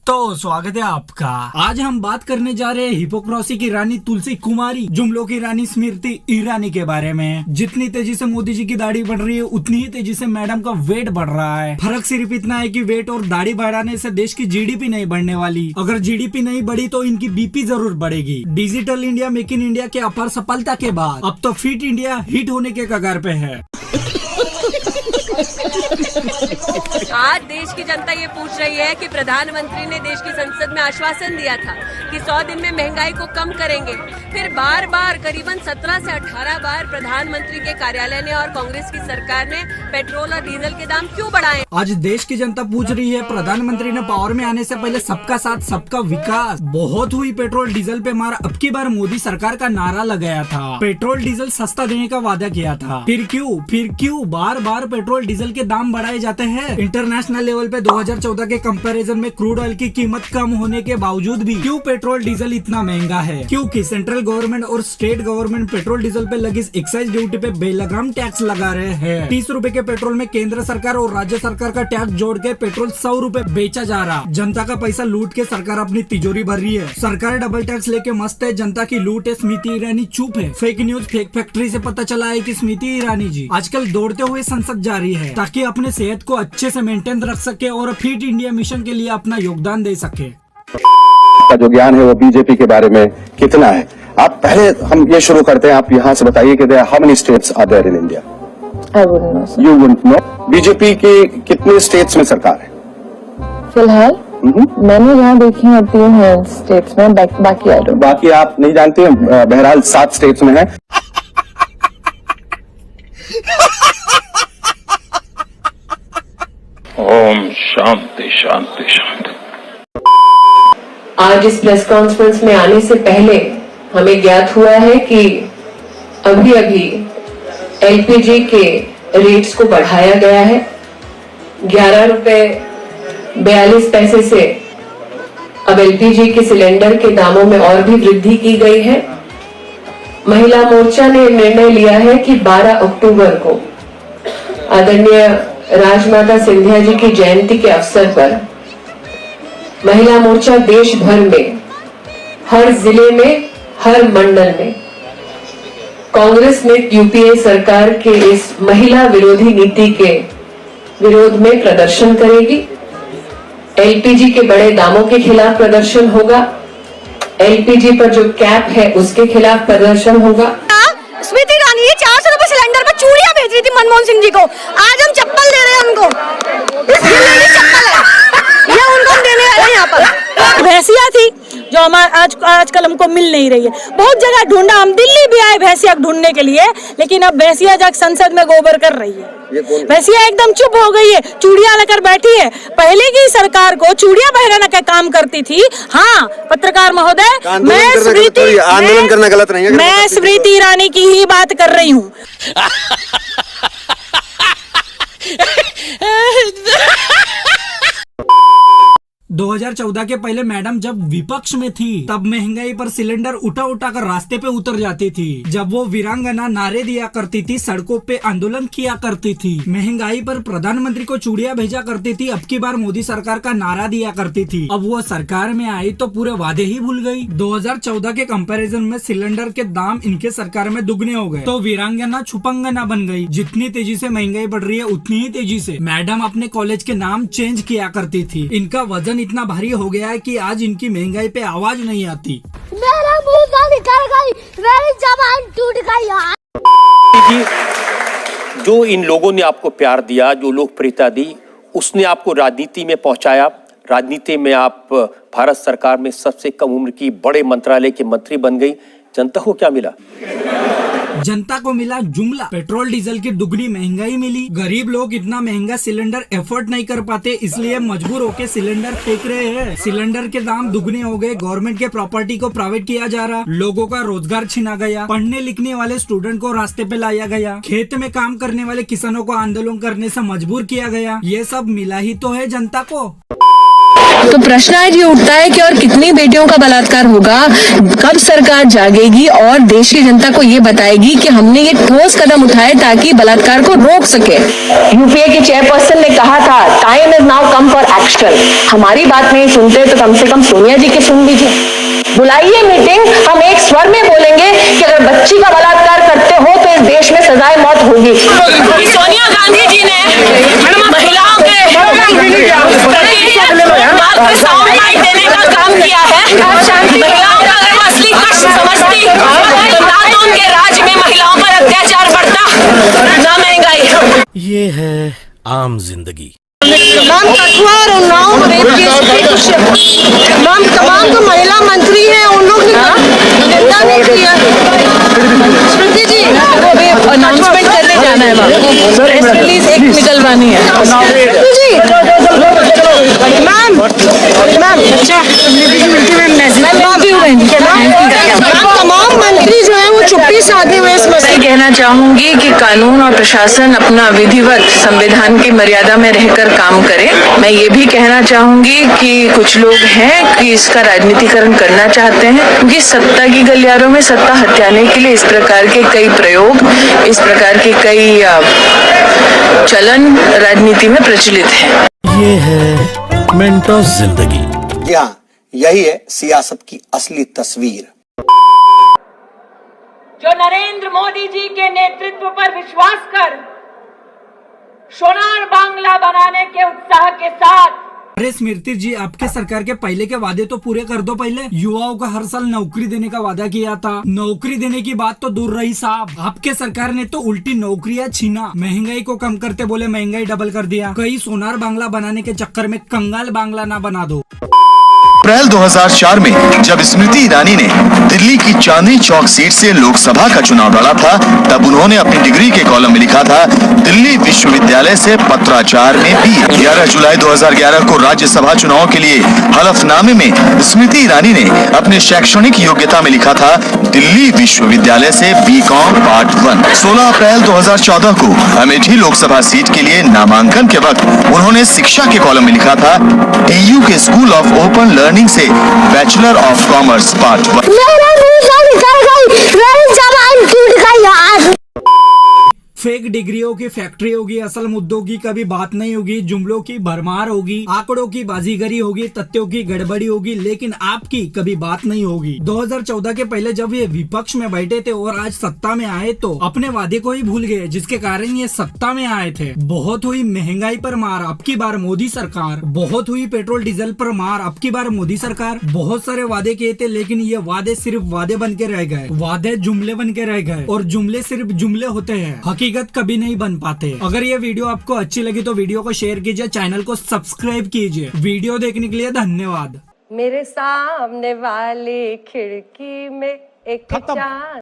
तो स्वागत है आपका। आज हम बात करने जा रहे हैं हिपोक्रेसी की रानी तुलसी कुमारी, जुमलों की रानी स्मृति ईरानी के बारे में। जितनी तेजी से मोदी जी की दाढ़ी बढ़ रही है, उतनी ही तेजी से मैडम का वेट बढ़ रहा है। फर्क सिर्फ इतना है कि वेट और दाढ़ी बढ़ाने से देश की जीडीपी नहीं बढ़ने वाली। अगर जीडीपी नहीं बढ़ी तो इनकी बीपी जरूर बढ़ेगी। Digital India, make in India के अपार सफलता के बाद अब तो फिट इंडिया हिट होने के कगार पे है। आज देश की जनता ये पूछ रही है कि प्रधानमंत्री ने देश की संसद में आश्वासन दिया था कि 100 दिन में महंगाई को कम करेंगे। फिर बार बार करीबन 17 से 18 बार प्रधानमंत्री के कार्यालय ने और कांग्रेस की सरकार ने पेट्रोल और डीजल के दाम क्यों बढ़ाए। आज देश की जनता पूछ रही है, प्रधानमंत्री ने पावर में आने से पहले सबका साथ सबका विकास बहुत हुई, पेट्रोल डीजल पे मार। अब की बार मोदी सरकार का नारा लगाया था, पेट्रोल डीजल सस्ता देने का वादा किया था। फिर क्यों बार बार पेट्रोल डीजल के दाम बढ़ाए जाते हैं। इंटरनेशनल लेवल पे 2014 के कंपैरिजन में क्रूड ऑयल की कीमत कम होने के बावजूद भी क्यों पेट्रोल डीजल इतना महंगा है? क्योंकि सेंट्रल गवर्नमेंट और स्टेट गवर्नमेंट पेट्रोल डीजल पे लगी एक्साइज ड्यूटी पे बेलगाम टैक्स लगा रहे हैं। 30 रुपए के पेट्रोल में केंद्र सरकार और राज्य सरकार का टैक्स जोड़ के पेट्रोल 100 रुपए बेचा जा रहा। जनता का पैसा लूट के सरकार अपनी तिजोरी भर रही है। सरकार डबल टैक्स लेके मस्त है, जनता की लूट है। स्मृति ईरानी चुप है। फेक न्यूज, फेक फैक्ट्री से पता चला है कि स्मृति ईरानी जी आजकल दौड़ते हुए संसद जा रही है ताकि अपने सेहत को अच्छे से मेंटेन रख सके और फिट इंडिया मिशन के लिए अपना योगदान दे सके। का जो ज्ञान है वो बीजेपी के बारे में कितना है? आप पहले हम ये शुरू करते हैं, आप यहाँ से बताइए कि how many states are there in India? I wouldn't know, sir. You wouldn't know. BJP की कितने स्टेट्स में सरकार है? फिलहाल मैंने यहाँ देखी है 3 स्टेट्स में, बाकी I don't know. बाकी आप नहीं जानते हैं। बहरहाल 7 स्टेट्स में है। ओम शांति शांति शांति। आज इस प्रेस कॉन्फ्रेंस में आने से पहले हमें ज्ञात हुआ है कि अभी एलपीजी के रेट्स को बढ़ाया गया है। 11 रुपए 42 पैसे से अब एलपीजी के सिलेंडर के दामों में और भी वृद्धि की गई है। महिला मोर्चा ने निर्णय लिया है कि 12 अक्टूबर को आदरणीय राजमाता सिंधिया जी की जयंती के अवसर पर महिला मोर्चा देश भर में, हर जिले में, हर मंडल में कांग्रेस ने यूपीए सरकार के इस महिला विरोधी नीति के विरोध में प्रदर्शन करेगी। एलपीजी के बड़े दामों के खिलाफ प्रदर्शन होगा। एलपीजी पर जो कैप है उसके खिलाफ प्रदर्शन होगा। स्मृति ईरानी 400 रुपए सिलेंडर पर चूड़ियां भेज रही थी मनमोहन सिंह जी को। आज हम चप्पल दे रहे हैं उनको। चप्पल है ये उनको हम देने आए हैं यहाँ पर। भैंसिया थी जो हमारे आजकल हमको मिल नहीं रही है। बहुत जगह ढूंढा, हम दिल्ली भी आए भैंसिया ढूंढने के लिए, लेकिन अब भैंसिया जाकर संसद में गोबर कर रही है। भैंसिया एकदम चुप हो गई है, चूड़ियां लेकर बैठी है। पहले की सरकार को चूड़ियां पहनाने का काम करती थी। हाँ पत्रकार महोदय, आंदोलन करना गलत नहीं है। मैं स्मृति ईरानी की ही बात कर रही हूँ। 2014 के पहले मैडम जब विपक्ष में थी तब महंगाई पर सिलेंडर उठा कर रास्ते पे उतर जाती थी। जब वो वीरांगना नारे दिया करती थी, सड़कों पे आंदोलन किया करती थी, महंगाई पर प्रधानमंत्री को चूड़ियां भेजा करती थी। अब की बार मोदी सरकार का नारा दिया करती थी। अब वो सरकार में आई तो पूरे वादे ही भूल गई। 2014 के कंपैरिजन में सिलेंडर के दाम इनके सरकार में दुगने हो गए तो वीरांगना छुपंगना बन गई। जितनी तेजी से महंगाई बढ़ रही है उतनी ही तेजी से मैडम अपने कॉलेज के नाम चेंज किया करती थी। इनका वजन इतना भारी हो गया है कि आज इनकी महंगाई पे आवाज नहीं आती। मेरा मुंह का निकल गई, मेरी जबान टूट गई यार। जो इन लोगों ने आपको प्यार दिया, जो लोकप्रियता दी, उसने आपको राजनीति में पहुंचाया। राजनीति में आप भारत सरकार में सबसे कम उम्र की बड़े मंत्रालय के मंत्री बन गई। जनता को क्या मिला? जनता को मिला जुमला। पेट्रोल डीजल की दुगनी महंगाई मिली। गरीब लोग इतना महंगा सिलेंडर एफोर्ड नहीं कर पाते, इसलिए मजबूर होके सिलेंडर फेंक रहे हैं। सिलेंडर के दाम दुगने हो गए। गवर्नमेंट के प्रॉपर्टी को प्राइवेट किया जा रहा। लोगों का रोजगार छीना गया। पढ़ने लिखने वाले स्टूडेंट को रास्ते पे लाया गया। खेत में काम करने वाले किसानों को आंदोलन करने से मजबूर किया गया। ये सब मिला ही तो है जनता को। तो प्रश्न आज ये उठता है कि और कितनी बेटियों का बलात्कार होगा, कब सरकार जागेगी और देश की जनता को ये बताएगी कि हमने ये ठोस कदम उठाए ताकि बलात्कार को रोक सके। यूपीए की चेयरपर्सन ने कहा था time is now come for action. हमारी बात नहीं सुनते तो कम से कम सोनिया जी की सुन लीजिए। बुलाइए मीटिंग, हम एक स्वर में बोलेंगे कि अगर बच्ची का बलात्कार करते हो तो इस देश में सजाए मौत होगी। सोनिया गांधी जी ने महिलाओं के साउंड बाइट देने का काम किया है। महिलाओं का अगर वो असली कष्ट समझती ना तो उनके राज्य में महिलाओं पर अत्याचार बढ़ता, ना महंगाई। ये है आम जिंदगी। मैम कठुआ और उन्नाव रेप केस के कुछ मैम तमाम जो महिला मंत्री हैं उन लोग ने निंदा नहीं की है। स्मृति जी वो अभी अनाउंसमेंट करने जाना है वहाँ, प्रेस रिलीज एक निकलवानी है। जी मैम अच्छा तमाम मंत्री जो है वो चुप्पी साधे हुए इस मसले। कहना चाहूंगी कि कानून और प्रशासन अपना विधिवत संविधान की मर्यादा में रहकर काम करे। मैं ये भी कहना चाहूंगी कि कुछ लोग हैं कि इसका राजनीतिकरण करना चाहते हैं, क्योंकि सत्ता की गलियारों में सत्ता हथियाने के लिए इस प्रकार के कई प्रयोग, इस प्रकार के कई चलन राजनीति में प्रचलित है। ये है मेंटोस जिंदगी। हाँ, यही है सियासत की असली तस्वीर। जो नरेंद्र मोदी जी के नेतृत्व पर विश्वास कर सोनार बांग्ला बनाने के उत्साह के साथ। अरे स्मृति जी, आपके सरकार के पहले के वादे तो पूरे कर दो। पहले युवाओं को हर साल नौकरी देने का वादा किया था। नौकरी देने की बात तो दूर रही साहब, आपके सरकार ने तो उल्टी नौकरियां छीना। महंगाई को कम करते बोले महंगाई डबल कर दिया। कहीं सोनार बांग्ला बनाने के चक्कर में कंगाल बांग्ला ना बना दो। अप्रैल 2004 में जब स्मृति ईरानी ने दिल्ली की चांदनी चौक सीट से लोकसभा का चुनाव लड़ा था, तब उन्होंने अपनी डिग्री के कॉलम में लिखा था, दिल्ली विश्वविद्यालय से पत्राचार में बी। 11 जुलाई 2011 को राज्यसभा चुनाव के लिए हलफनामे में स्मृति ईरानी ने अपने शैक्षणिक योग्यता में लिखा था, दिल्ली विश्वविद्यालय से बीकॉम पार्ट 1। 16 अप्रैल 2014 को अमेठी लोकसभा सीट के लिए नामांकन के वक्त उन्होंने शिक्षा के कॉलम में लिखा था, टीयू के स्कूल ऑफ ओपन लर्निंग से bachelor of commerce part 1। Fake डिग्रियों की फैक्ट्री होगी, असल मुद्दों की कभी बात नहीं होगी, जुमलों की भरमार होगी, आंकड़ों की बाजीगरी होगी, तथ्यों की गड़बड़ी होगी, लेकिन आपकी कभी बात नहीं होगी। 2014 के पहले जब ये विपक्ष में बैठे थे और आज सत्ता में आए तो अपने वादे को ही भूल गए, जिसके कारण ये सत्ता में आए थे। बहुत हुई महंगाई पर मार, अब की बार मोदी सरकार। बहुत हुई पेट्रोल डीजल पर मार, अब की बार मोदी सरकार। बहुत सारे वादे किए थे, लेकिन ये वादे सिर्फ वादे बन के रह गए। वादे जुमले बन के रह गए, और जुमले सिर्फ जुमले होते हैं, हकीकत कभी नहीं बन पाते। अगर ये वीडियो आपको अच्छी लगी तो वीडियो को शेयर कीजिए, चैनल को सब्सक्राइब कीजिए। वीडियो देखने के लिए धन्यवाद। मेरे सामने वाली खिड़की में एक चांद